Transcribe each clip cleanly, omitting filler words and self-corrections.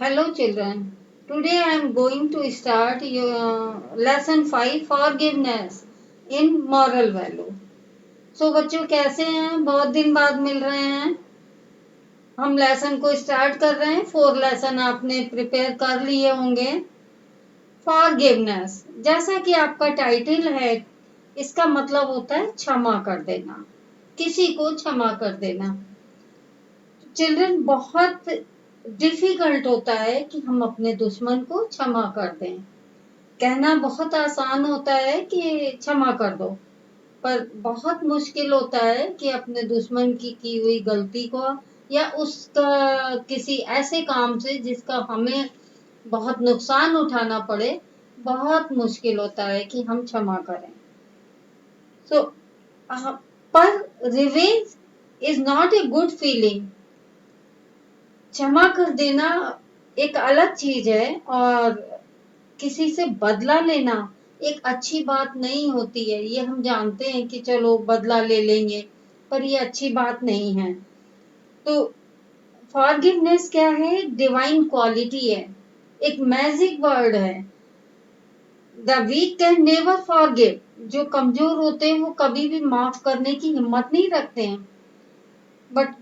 Hello children. Today I am going to start your lesson 5 forgiveness in moral value. So बच्चों कैसे हैं? बहुत दिन बाद मिल रहे हैं. हम लेसन को स्टार्ट कर रहे हैं. 4 लेसन आपने प्रिपेयर कर लिए होंगे. फॉरगिवनेस, जैसा कि आपका टाइटल है, इसका मतलब होता है क्षमा कर देना, किसी को क्षमा कर देना. चिल्ड्रन, बहुत डिफिकल्ट होता है कि हम अपने दुश्मन को क्षमा कर दें. कहना बहुत आसान होता है कि क्षमा कर दो, पर बहुत मुश्किल होता है कि अपने दुश्मन की हुई गलती को या उसका किसी ऐसे काम से जिसका हमें बहुत नुकसान उठाना पड़े, बहुत मुश्किल होता है कि हम क्षमा करें. सो पर revenge is not a good feeling. क्षमा कर देना एक अलग चीज है और किसी से बदला लेना एक अच्छी बात नहीं होती है. ये हम जानते हैं कि चलो बदला ले लेंगे, पर ये अच्छी बात नहीं है. तो फॉरगिवनेस क्या है? डिवाइन क्वालिटी है, एक मैजिक वर्ड है. The weak can never forgive. जो कमजोर होते हैं वो कभी भी माफ करने की हिम्मत नहीं रखते हैं. But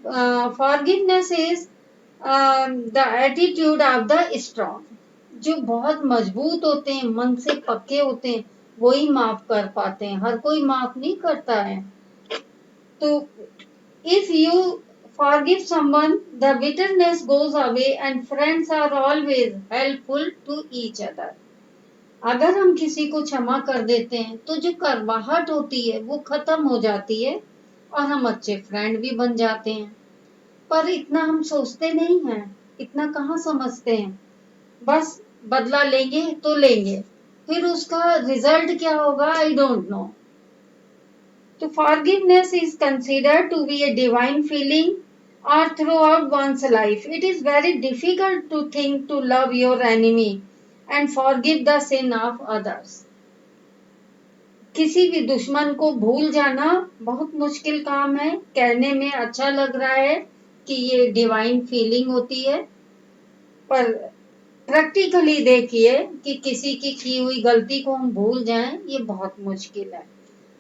forgiveness is the attitude of the strong. जो बहुत मजबूत होते हैं, मन से पक्के होते हैं, वही माफ कर पाते हैं. हर कोई माफ नहीं करता है. तो if you forgive someone, the bitterness goes away and friends are always helpful to each other. अगर हम किसी को क्षमा कर देते हैं तो जो कड़वाहट होती है वो खत्म हो जाती है और हम अच्छे फ्रेंड भी बन जाते हैं. पर इतना हम सोचते नहीं हैं, इतना कहाँ समझते हैं. बस बदला लेंगे तो लेंगे, फिर उसका रिजल्ट क्या होगा आई डोंट नो. तो forgiveness is considered to be a divine feeling or throughout one's life. It is very difficult to think to love your enemy and forgive the sin of others. किसी भी दुश्मन को भूल जाना बहुत मुश्किल काम है. कहने में अच्छा लग रहा है कि ये डिवाइन फीलिंग होती है, पर प्रैक्टिकली देखिए कि किसी की हुई गलती को हम भूल जाएं, ये बहुत मुश्किल है.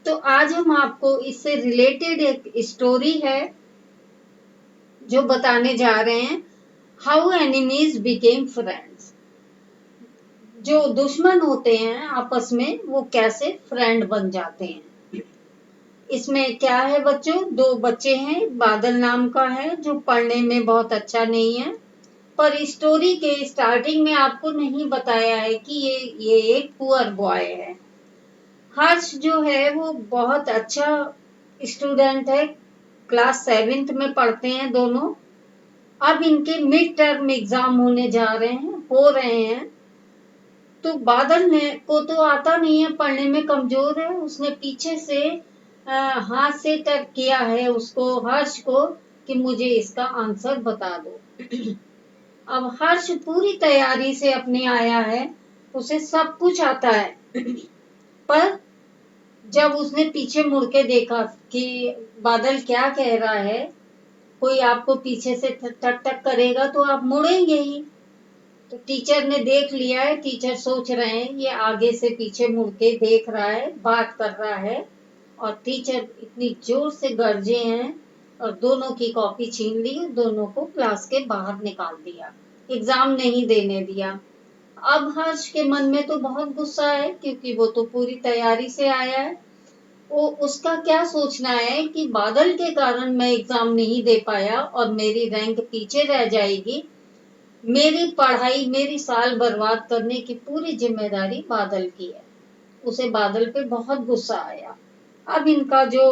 तो आज हम आपको इससे रिलेटेड एक स्टोरी है जो बताने जा रहे हैं. How enemies became friends. जो दुश्मन होते हैं आपस में वो कैसे फ्रेंड बन जाते हैं. इसमें क्या है बच्चों, 2 बच्चे हैं. बादल नाम का है जो पढ़ने में बहुत अच्छा नहीं है, पर स्टोरी के स्टार्टिंग में आपको नहीं बताया है कि ये एक पुअर बॉय है. हर्ष जो है वो बहुत अच्छा स्टूडेंट है, क्लास 7th में पढ़ते हैं दोनों. अब इनके मिड टर्म एग्जाम होने जा रहे हैं, हो रहे हैं. तो बादल ने को तो आता नहीं है, पढ़ने में कमजोर है. उसने पीछे से हाथ से टक किया है उसको, हर्ष को, कि मुझे इसका आंसर बता दो. अब हर्ष पूरी तैयारी से अपने आया है, उसे सब कुछ आता है. पर जब उसने पीछे मुड़ के देखा कि बादल क्या कह रहा है, कोई आपको पीछे से टक टक करेगा तो आप मुड़ेंगे ही. तो टीचर ने देख लिया है. टीचर सोच रहे हैं ये आगे से पीछे मुड़ के देख रहा है, बात कर रहा है, और टीचर इतनी जोर से गरजे हैं और दोनों की कॉपी छीन ली, दोनों को क्लास के बाहर निकाल दिया, एग्जाम नहीं देने दिया. अब हर्ष के मन में तो बहुत गुस्सा है क्योंकि वो तो पूरी तैयारी से आया है. वो उसका क्या सोचना है कि बादल के कारण मैं एग्जाम नहीं दे पाया और मेरी रैंक पीछे रह जाएगी. मेरी पढ़ाई, मेरी साल बर्बाद करने की पूरी जिम्मेदारी बादल की है. उसे बादल पे बहुत गुस्सा आया. अब इनका जो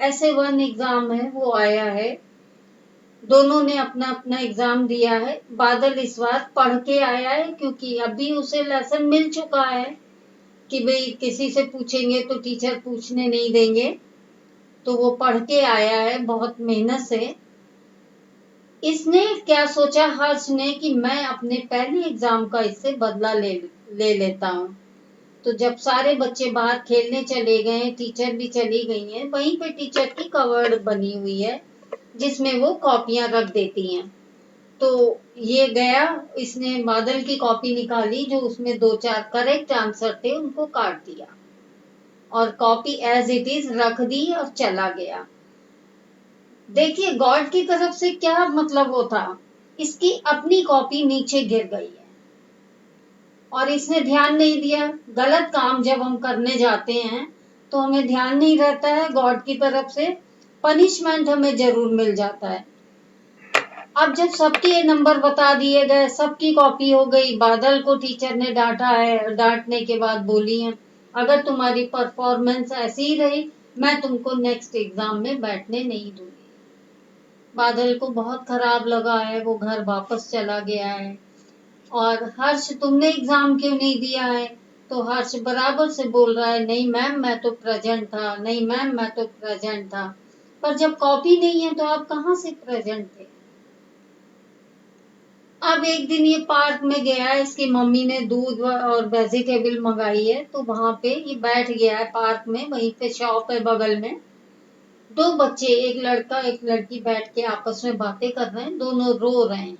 SA1 एग्जाम है वो आया है. दोनों ने अपना अपना एग्जाम दिया है. बादल इस बार पढ़ के आया है क्योंकि अभी उसे लेसन मिल चुका है कि भाई किसी से पूछेंगे तो टीचर पूछने नहीं देंगे. तो वो पढ़ के आया है बहुत मेहनत से. इसने क्या सोचा हर्ष ने कि मैं अपने पहले एग्जाम का इससे बदला ले लेता हूँ. तो जब सारे बच्चे बाहर खेलने चले गए, टीचर भी चली गई हैं, वहीं पे टीचर की कवर्ड बनी हुई है जिसमें वो कॉपियां रख देती हैं। तो ये गया, इसने बादल की कॉपी निकाली जो उसमें 2-4 करेक्ट आंसर थे, उनको काट दिया और कॉपी एज इट इज रख दी और चला गया। देखिए गॉड की तरफ से क्या मतलब वो था, इसकी अपनी कॉपी नीचे गिर गई है और इसने ध्यान नहीं दिया। गलत काम जब हम करने जाते हैं तो हमें ध्यान नहीं रहता है, गॉड की तरफ से पनिशमेंट हमें जरूर मिल जाता है। अब जब सबके नंबर बता दिए गए, सबकी कॉपी हो गई, बादल को टीचर ने डांटा है, डांटने के बाद बोली है अगर तुम्हारी परफॉर्मेंस ऐसी ही रही मैं तुमको नेक्स्ट एग्जाम में बैठने नहीं दूंगी। बादल को बहुत खराब लगा है, वो घर वापस चला गया है। और हर्ष तुमने एग्जाम क्यों नहीं दिया है? तो हर्ष बराबर से बोल रहा है नहीं मैम मैं तो प्रेजेंट था, नहीं मैम मैं तो प्रेजेंट था। पर जब कॉपी नहीं है तो आप कहाँ से प्रेजेंट थे? अब एक दिन ये पार्क में गया है, इसकी मम्मी ने दूध और वेजिटेबल मंगाई है, तो वहां पे ये बैठ गया है पार्क में, वहीं पे शॉप है बगल में। दो बच्चे, एक लड़का एक लड़की बैठ के आपस में बातें कर रहे हैं, दोनों रो रहे हैं।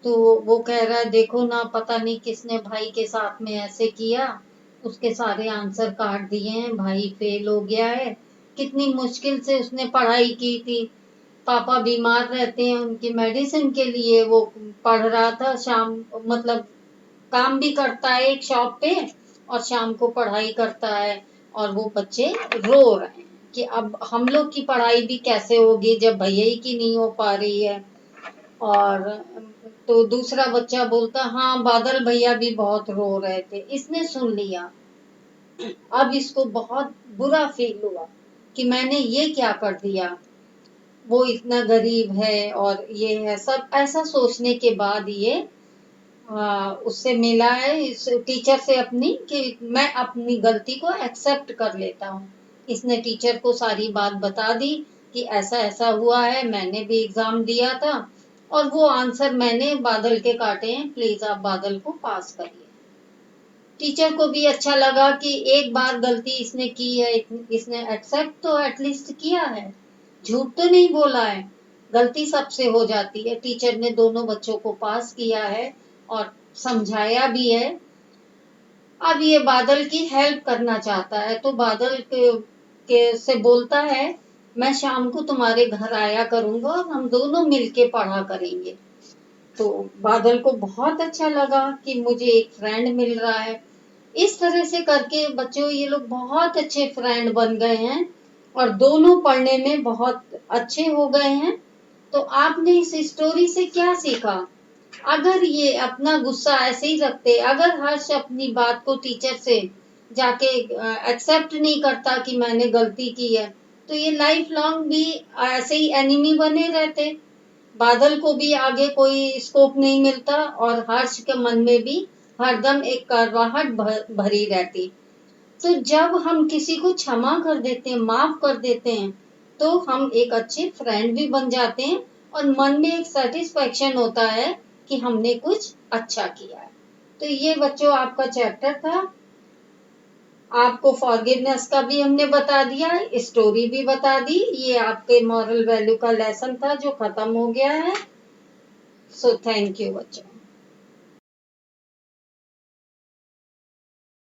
तो वो कह रहा है देखो ना पता नहीं किसने भाई के साथ में ऐसे किया, उसके सारे आंसर काट दिए हैं, भाई फेल हो गया है, कितनी मुश्किल से उसने पढ़ाई की थी, पापा बीमार रहते हैं, उनकी मेडिसिन के लिए वो पढ़ रहा था, शाम मतलब काम भी करता है एक शॉप पे और शाम को पढ़ाई करता है। और वो बच्चे रो रहे हैं कि अब हम लोग की पढ़ाई भी कैसे होगी जब भैया ही की नहीं हो पा रही है। और तो दूसरा बच्चा बोलता हाँ बादल भैया भी बहुत रो रहे थे। इसने सुन लिया, अब इसको बहुत बुरा फील हुआ कि मैंने ये क्या कर दिया, वो इतना गरीब है और ये है सब, ऐसा सोचने के बाद ये उससे मिला है इस टीचर से अपनी कि मैं अपनी गलती को एक्सेप्ट कर लेता हूँ। इसने टीचर को सारी बात बता दी कि ऐसा ऐसा हुआ है, मैंने भी एग्जाम दिया था और वो आंसर मैंने बादल के काटे हैं, प्लीज आप बादल को पास करिए। टीचर को भी अच्छा लगा कि एक बार गलती इसने की है, इसने एक्सेप्ट तो एटलीस्ट किया है, झूठ तो नहीं बोला है। गलती सबसे हो जाती है। टीचर ने दोनों बच्चों को पास किया है और समझाया भी है। अब ये बादल की हेल्प करना चाहता है तो बादल के से बोलता है मैं शाम को तुम्हारे घर आया करूंगा और हम दोनों मिलके पढ़ा करेंगे। तो बादल को बहुत अच्छा लगा कि मुझे एक फ्रेंड मिल रहा है। इस तरह से करके बच्चों ये लोग बहुत अच्छे फ्रेंड बन गए हैं और दोनों पढ़ने में बहुत अच्छे हो गए हैं। तो आपने इस स्टोरी से क्या सीखा? अगर ये अपना गुस्सा ऐसे ही रखते, अगर हर्ष अपनी बात को टीचर से जाके एक्सेप्ट नहीं करता कि मैंने गलती की है, तो ये लाइफ लॉन्ग भी ऐसे ही एनिमी बने रहते। बादल को भी आगे कोई स्कोप नहीं मिलता और हर्ष के मन में भी हरदम एक कड़वाहट भरी रहती। तो जब हम किसी को क्षमा कर देते हैं, माफ कर देते हैं, तो हम एक अच्छे फ्रेंड भी बन जाते हैं और मन में एक सेटिस्फेक्शन होता है कि हमने कुछ अच्छा किया है। तो ये बच्चों आपका चैप्टर था। आपको फॉरगिवनेस का भी हमने बता दिया, स्टोरी भी बता दी, ये आपके मॉरल वैल्यू का लेसन था जो खत्म हो गया है। सो थैंक यू बच्चों।